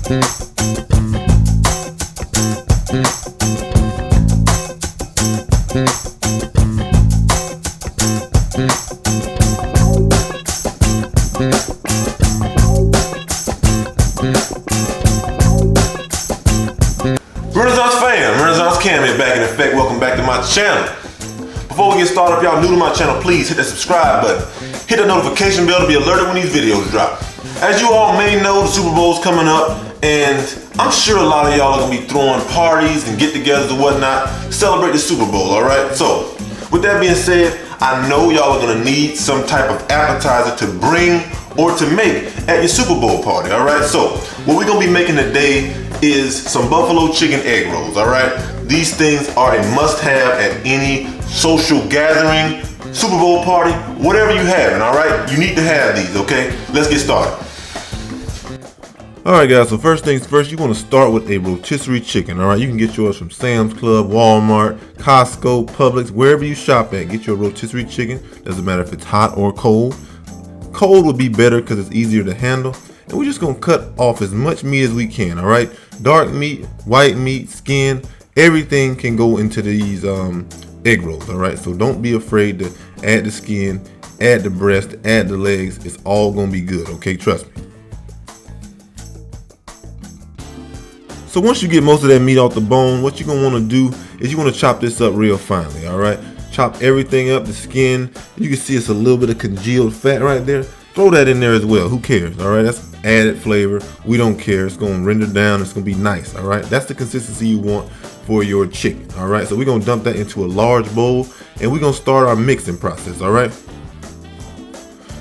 Renaissance fam, Renaissance Cam here, back in effect. Welcome back to my channel. Before we get started, if y'all new to my channel, please hit that subscribe button. Hit the notification bell to be alerted when these videos drop. As you all may know, the Super Bowl's coming up, and I'm sure a lot of y'all are gonna be throwing parties and get-togethers and whatnot to celebrate the Super Bowl, all right? So, with that being said, I know y'all are gonna need some type of appetizer to bring or to make at your Super Bowl party, all right? So, what we're gonna be making today is some buffalo chicken egg rolls, all right? These things are a must-have at any social gathering, Super Bowl party, whatever you having, all right? You need to have these, okay? Let's get started. All right, guys, so first things first, you want to start with a rotisserie chicken, all right? You can get yours from Sam's Club, Walmart, Costco, Publix, wherever you shop at. Get your rotisserie chicken. Doesn't matter if it's hot or cold. Cold would be better because it's easier to handle. And we're just going to cut off as much meat as we can, all right? Dark meat, white meat, skin, everything can go into these egg rolls, all right? So don't be afraid to add the skin, add the breast, add the legs. It's all going to be good, okay? Trust me. So once you get most of that meat off the bone, what you're going to want to do is you want to chop this up real finely, all right? Chop everything up, the skin. You can see it's a little bit of congealed fat right there. Throw that in there as well. Who cares, all right? That's added flavor. We don't care. It's going to render down. It's going to be nice, all right? That's the consistency you want for your chicken, all right? So we're going to dump that into a large bowl, and we're going to start our mixing process, all right?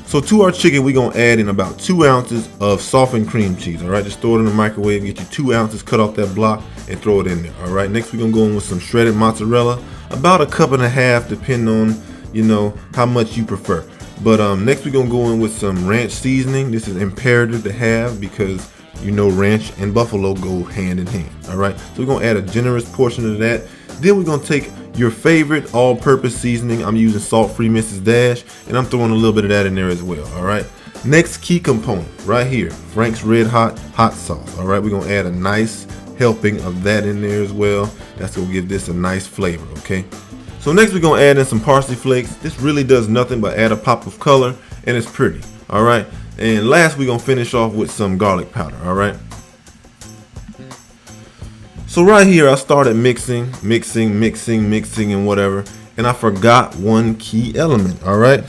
So to our chicken, we're going to add in about 2 ounces of softened cream cheese, all right? Just throw it in the microwave, get you 2 ounces, cut off that block, and throw it in there, all right? Next, we're going to go in with some shredded mozzarella, about 1.5 cups, depending on, you know, how much you prefer. But next, we're going to go in with some ranch seasoning. This is imperative to have because, you know, ranch and buffalo go hand in hand, all right? So we're going to add a generous portion of that. Then we're going to take your favorite all-purpose seasoning. I'm using salt-free Mrs. Dash, and I'm throwing a little bit of that in there as well, all right? Next key component right here, Frank's Red Hot hot sauce, all right? We're going to add a nice helping of that in there as well. That's going to give this a nice flavor, okay? So next we're going to add in some Parsley Flakes. This really does nothing but add a pop of color, and it's pretty, all right? And last, we're going to finish off with some garlic powder, all right? So right here, I started mixing, and whatever, and I forgot one key element, all right?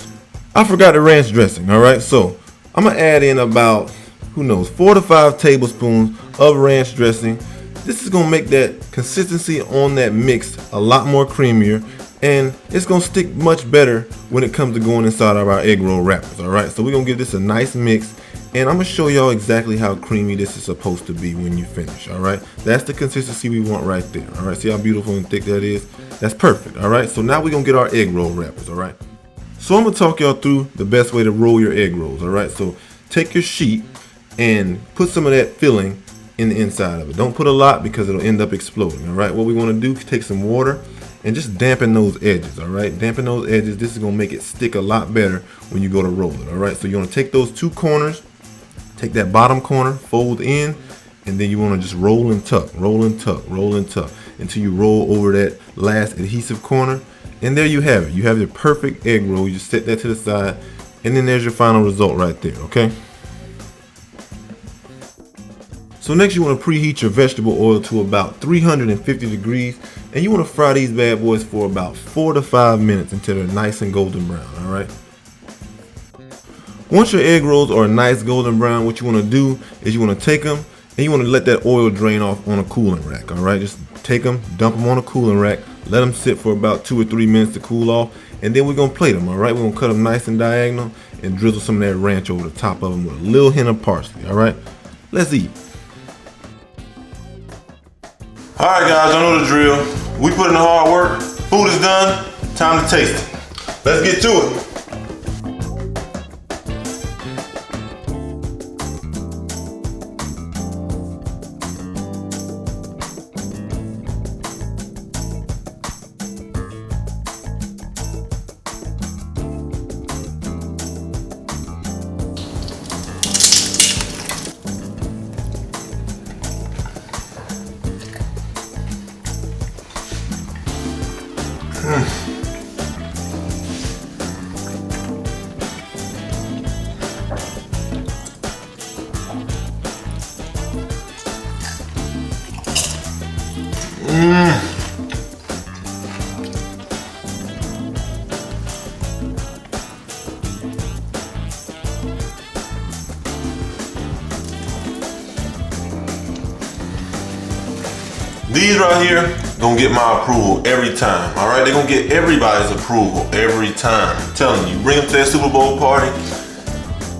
I forgot the ranch dressing, all right? So I'm gonna add in about, 4 to 5 tablespoons of ranch dressing. This is gonna make that consistency on that mix a lot more creamier, and it's gonna stick much better when it comes to going inside of our egg roll wrappers, all right? So we're gonna give this a nice mix, and I'm gonna show y'all exactly how creamy this is supposed to be when you finish, all right? That's the consistency we want right there, all right? See how beautiful and thick that is? That's perfect, all right? So now we're gonna get our egg roll wrappers, all right? So I'm gonna talk y'all through the best way to roll your egg rolls, all right? So take your sheet and put some of that filling in the inside of it. Don't put a lot because it'll end up exploding, all right? What we wanna do is take some water and just dampen those edges, all right? Dampen those edges. This is gonna make it stick a lot better when you go to roll it, all right? So you wanna take those 2 corners, take that bottom corner, fold in, and then you wanna just roll and tuck, roll and tuck, roll and tuck until you roll over that last adhesive corner. And there you have it. You have your perfect egg roll. You just set that to the side, and then there's your final result right there, okay? So next you want to preheat your vegetable oil to about 350 degrees, and you want to fry these bad boys for about 4 to 5 minutes until they're nice and golden brown, all right? Once your egg rolls are a nice golden brown, what you want to do is you want to take them and you want to let that oil drain off on a cooling rack, all right? Just take them, dump them on a cooling rack, let them sit for about 2 or 3 minutes to cool off, and then we're going to plate them, all right? We're going to cut them nice and diagonal and drizzle some of that ranch over the top of them with a little hint of parsley, all right? Let's eat. All right, guys, I know the drill. We put in the hard work. Food is done. Time to taste it. Let's get to it. These right here gonna get my approval every time, all right? They're gonna get everybody's approval every time. I'm telling you, bring them to that Super Bowl party,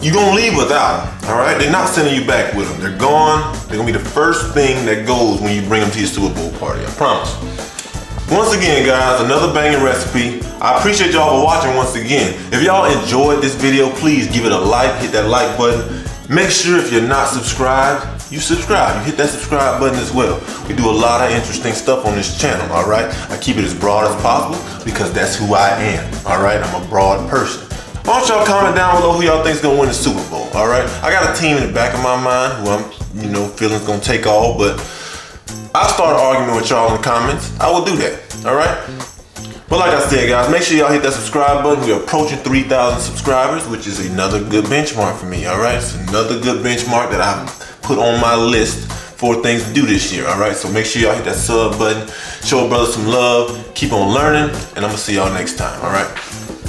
you're gonna leave without them, all right? They're not sending you back with them. They're gone. They're gonna be the first thing that goes when you bring them to your Super Bowl party, I promise. Once again, guys, another banging recipe. I appreciate y'all for watching once again. If y'all enjoyed this video, please give it a like, hit that like button. Make sure if you're not subscribed, you subscribe. You hit that subscribe button as well. We do a lot of interesting stuff on this channel, all right? I keep it as broad as possible because that's who I am, all right? I'm a broad person. Why don't y'all comment down below who y'all think is gonna win the Super Bowl, all right? I got a team in the back of my mind who I'm, feeling's gonna take all, but I'll start arguing with y'all in the comments. I will do that, all right? But like I said, guys, make sure y'all hit that subscribe button. We're approaching 3,000 subscribers, which is another good benchmark for me, all right? It's another good benchmark that I've put on my list for things to do this year, all right? So make sure y'all hit that sub button, show a brother some love, keep on learning, and I'm gonna see y'all next time, all right?